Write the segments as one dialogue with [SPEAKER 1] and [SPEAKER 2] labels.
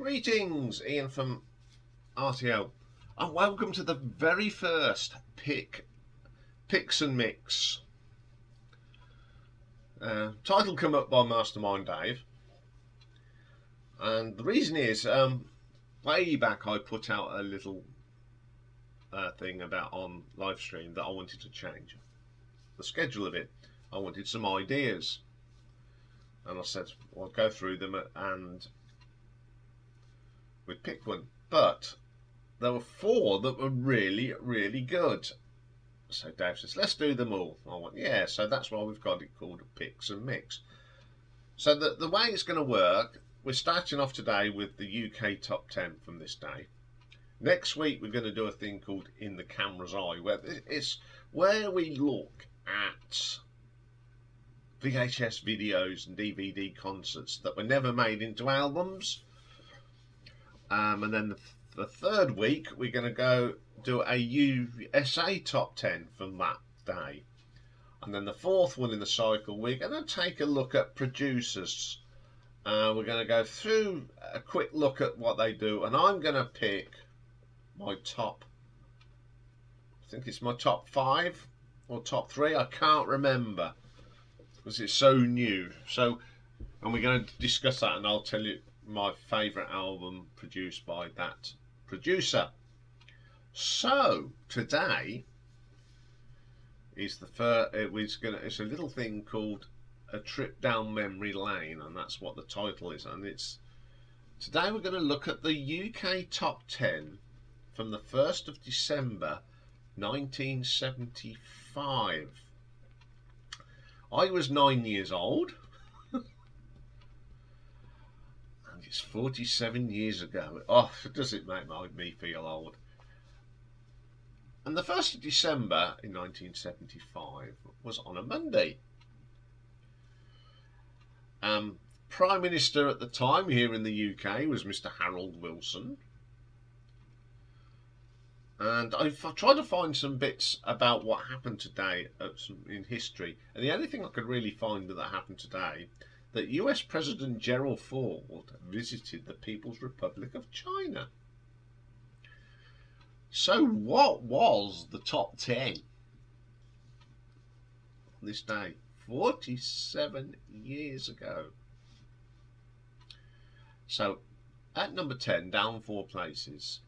[SPEAKER 1] Greetings, Ian from RTO, and welcome to the very first Picks and Mix. Title come up by Mastermind Dave, and the reason is way back I put out a little thing about on live stream that I wanted to change the schedule of it. I wanted some ideas, and I said I'll go through them and we'd pick one, but there were 4 that were really, really good. So Dave says, let's do them all. I went, yeah, so that's why we've got it called Picks and Mix. So the way it's going to work, we're starting off today with the UK top 10 from this day. Next week we're going to do a thing called In the Camera's Eye, where it's where we look at VHS videos and DVD concerts that were never made into albums. And then the third week we're going to go do a USA top 10 from that day. And then the fourth one in the cycle, we're going to take a look at producers. We're going to go through a quick look at what they do, and I'm going to pick my top, I think it's my top 5 or top 3, I can't remember because it's so new. So, and we're going to discuss that, and I'll tell you my favourite album produced by that producer. So today is the first. It's a little thing called A Trip Down Memory Lane, and that's what the title is. And it's today we're going to look at the UK top 10 from the 1st of December 1975. I was 9 years old. It's 47 years ago. Oh, does it make me feel old? And the 1st of December in 1975 was on a Monday. Prime Minister at the time here in the UK was Mr. Harold Wilson. And I've tried to find some bits about what happened today in history. And the only thing I could really find that happened today, that US President Gerald Ford visited the People's Republic of China. So what was the top 10 this day, 47 years ago? So at number 10, down 4 places,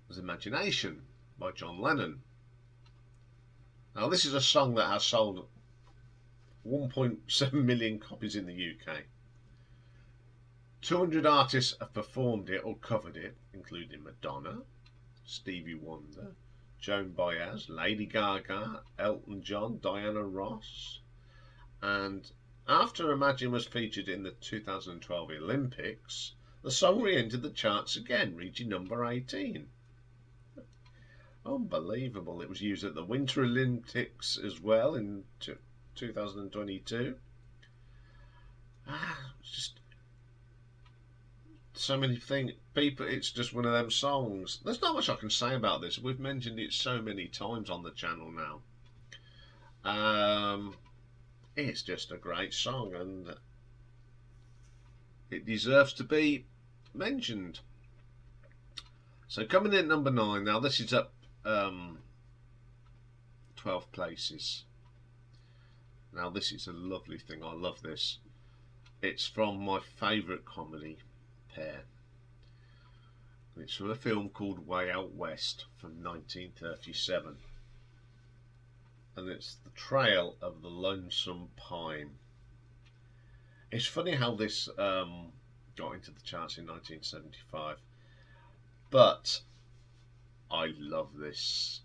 [SPEAKER 1] was Imagination by John Lennon. Now this is a song that has sold 1.7 million copies in the UK. 200 artists have performed it or covered it, including Madonna, Stevie Wonder, Joan Baez, Lady Gaga, Elton John, Diana Ross. And after Imagine was featured in the 2012 Olympics, the song re-entered the charts again, reaching number 18. Unbelievable. It was used at the Winter Olympics as well in 2022. Just so many things. People, it's just one of them songs. There's not much I can say about this. We've mentioned it so many times on the channel now. It's just a great song, and it deserves to be mentioned. So coming in at number 9 now. This is up 12 places. Now this is a lovely thing. I love this. It's from my favourite comedy pair. It's from a film called Way Out West from 1937. And it's The Trail of the Lonesome Pine. It's funny how this got into the charts in 1975. But I love this.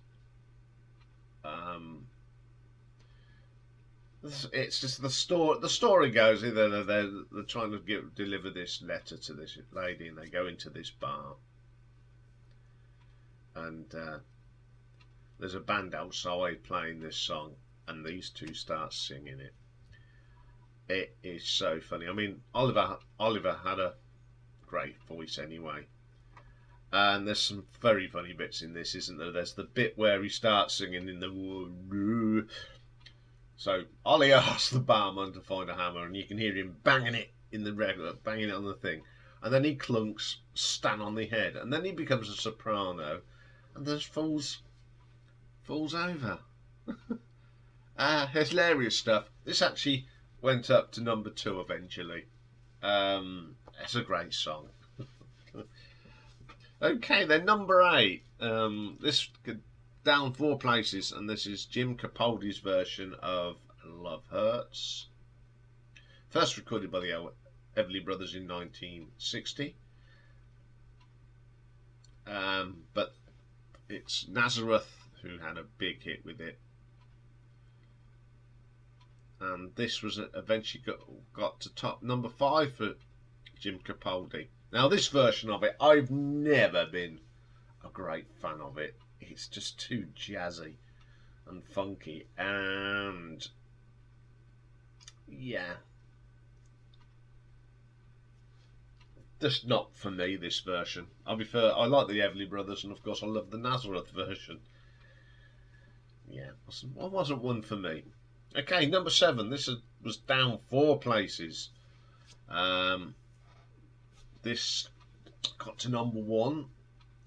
[SPEAKER 1] It's just the story. The story goes they're trying to deliver this letter to this lady, and they go into this bar, and there's a band outside playing this song, and these two start singing it. It is so funny. I mean, Oliver had a great voice anyway. And there's some very funny bits in this, isn't there? There's the bit where he starts singing in the... So Ollie asks the barman to find a hammer, and you can hear him banging it in the regular, banging it on the thing. and then he clunks Stan on the head, and then he becomes a soprano, and just falls over. Hilarious stuff. This actually went up to number 2 eventually. It's a great song. Okay, then number 8. This down 4 places, and this is Jim Capaldi's version of Love Hurts. First recorded by the Everly Brothers in 1960. But it's Nazareth who had a big hit with it. And this was eventually got to top number 5 for Jim Capaldi. Now this version of it, I've never been a great fan of it. It's just too jazzy and funky, and yeah, just not for me, this version. I like the Everly Brothers, and of course I love the Nazareth version. Yeah, it wasn't one for me. Okay, number 7. This was down 4 places. This got to number 1,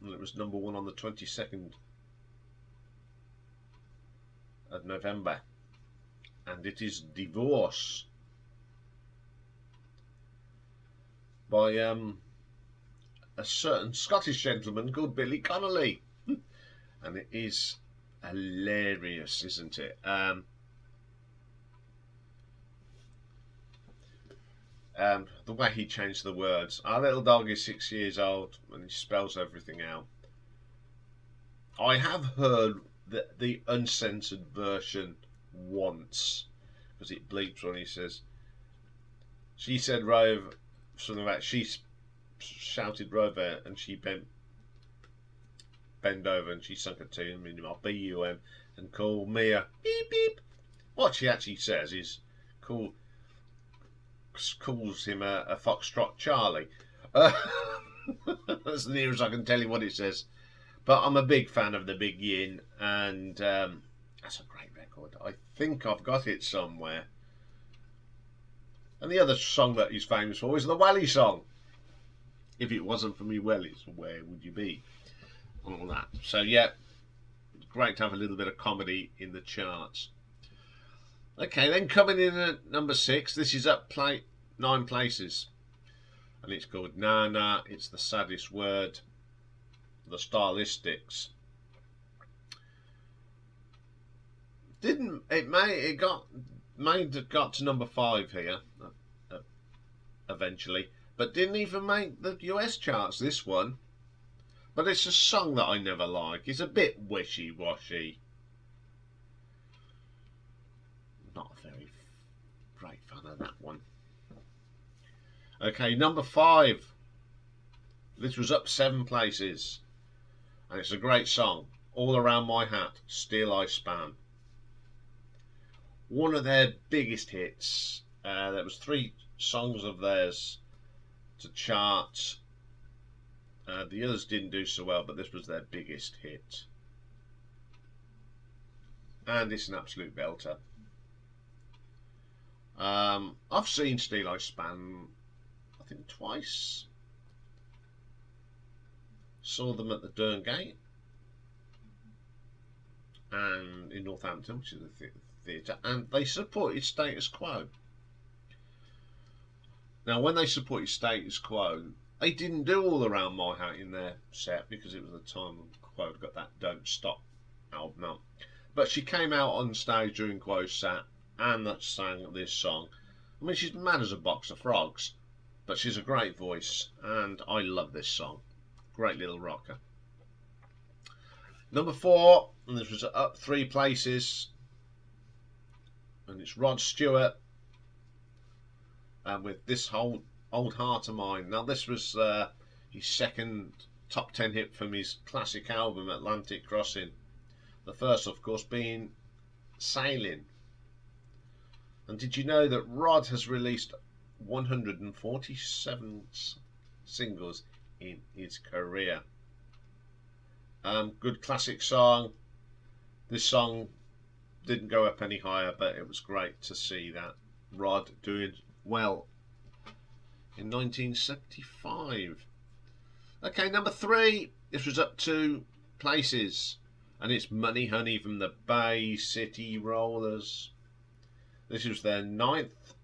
[SPEAKER 1] and it was number 1 on the 22nd of November. And it is Divorce by a certain Scottish gentleman called Billy Connolly. And it is hilarious, isn't it? The way he changed the words. Our little dog is 6 years old, and he spells everything out. I have heard the uncensored version once, because it bleeps when he says, she said Rove, something about, she shouted Rove, and she bent over, and she sunk her teeth in my B-U-M and called me a beep beep. What she actually says is calls him a Foxtrot Charlie. That's the nearest I can tell you what it says. But I'm a big fan of the Big Yin, and that's a great record. I think I've got it somewhere. And the other song that he's famous for is the Welly song. If it wasn't for me wellies, where would you be? And all that. So yeah, it's great to have a little bit of comedy in the charts. Okay, then coming in at number 6, this is up 9 places, and it's called Nah Nah, It's the Saddest Word, the Stylistics. It got to number 5 here eventually, but didn't even make the US charts, this one. But it's a song that I never like. It's a bit wishy-washy. Not a very great fan of that one. Okay, number 5. This was up 7 places, and it's a great song. All Around My Hat, Steel I Span. One of their biggest hits. There was 3 songs of theirs to chart. The others didn't do so well, but this was their biggest hit. And it's an absolute belter. I've seen Steel I Span, I think, twice. Saw them at the Derngate and in Northampton, which is the theatre, and they supported Status Quo. Now, when they supported Status Quo, they didn't do All Around My Hat in their set, because it was the time when Quo got that Don't Stop album out. But she came out on stage during Quo's set and that sang this song. I mean, she's mad as a box of frogs, but she's a great voice, and I love this song. Great little rocker. Number 4, and this was up 3 places, and it's Rod Stewart, with This Whole Old Heart of Mine. Now, this was his second top 10 hit from his classic album Atlantic Crossing. The first, of course, being Sailing. And did you know that Rod has released 147 singles in his career? Good classic song. This song didn't go up any higher, but it was great to see that Rod doing well in 1975. Okay, number 3. This was up 2 places, and it's Money Honey from the Bay City Rollers. This was their 9th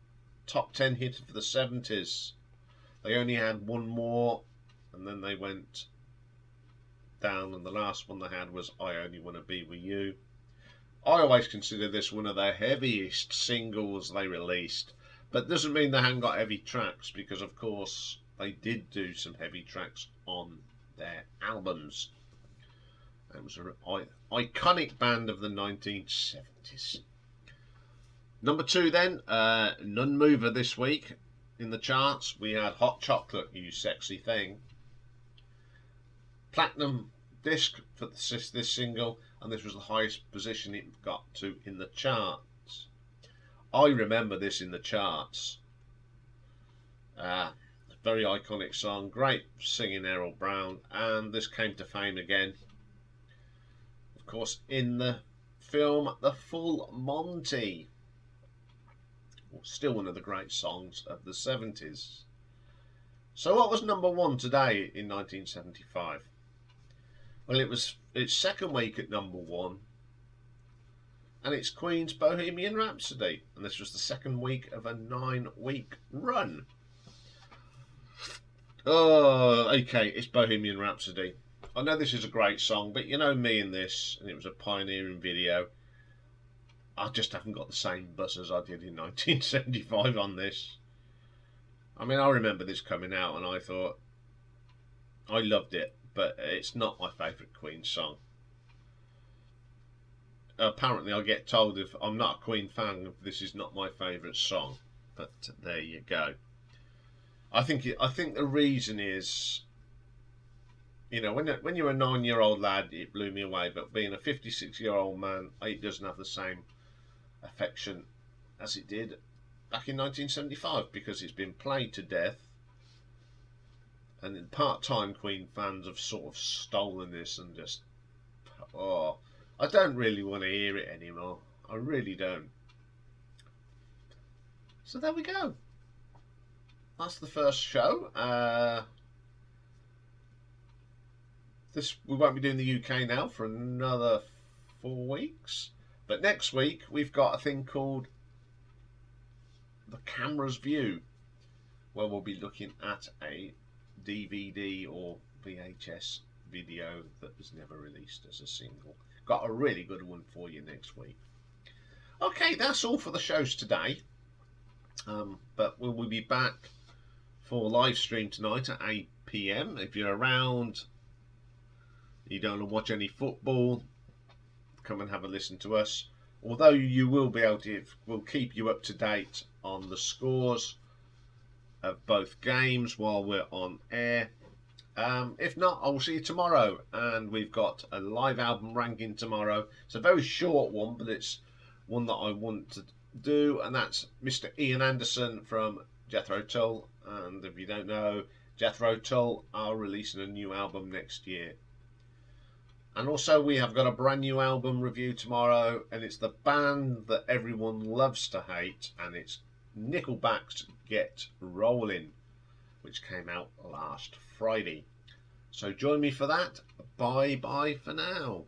[SPEAKER 1] top 10 hit for the 70s. They only had one more, and then they went down, and the last one they had was I Only Want to Be With You. I always consider this one of their heaviest singles they released, but doesn't mean they haven't got heavy tracks, because of course they did do some heavy tracks on their albums. It was an iconic band of the 1970s. Number 2 then, None Mover this week in the charts. We had Hot Chocolate, You Sexy Thing. Platinum disc for this single, and this was the highest position it got to in the charts. I remember this in the charts. Very iconic song, great singing Errol Brown, and this came to fame again, of course, in the film The Full Monty. Still one of the great songs of the 70s. So what was number 1 today in 1975? Well, it was its second week at number 1, and it's Queen's Bohemian Rhapsody, and this was the second week of a 9-week run. Oh, okay, it's Bohemian Rhapsody. I know this is a great song, but you know me in this, and it was a pioneering video. I just haven't got the same buzz as I did in 1975 on this. I mean, I remember this coming out and I thought, I loved it, but it's not my favourite Queen song. Apparently I get told if I'm not a Queen fan, this is not my favourite song. But there you go. I think the reason is, you know, when you're a 9-year-old lad, it blew me away. But being a 56-year-old man, it doesn't have the same affection as it did back in 1975, because it's been played to death, and part-time Queen fans have sort of stolen this and just, I don't really want to hear it anymore. I really don't. So there we go. That's the first show. We won't be doing the UK now for another 4 weeks. But next week we've got a thing called The Camera's View, where we'll be looking at a DVD or VHS video that was never released as a single. Got a really good one for you next week. Okay, that's all for the shows today. But we will be back for live stream tonight at 8 PM. If you're around, you don't want to watch any football, come and have a listen to us. Although you will be able to, we'll keep you up to date on the scores of both games while we're on air. If not, I will see you tomorrow, and we've got a live album ranking tomorrow. It's a very short one, but it's one that I want to do, and that's Mr. Iain Anderson from Jethro Tull. And if you don't know, Jethro Tull are releasing a new album next year. And also we have got a brand new album review tomorrow, and it's the band that everyone loves to hate, and it's Nickelback's Get Rolling, which came out last Friday. So join me for that. Bye bye for now.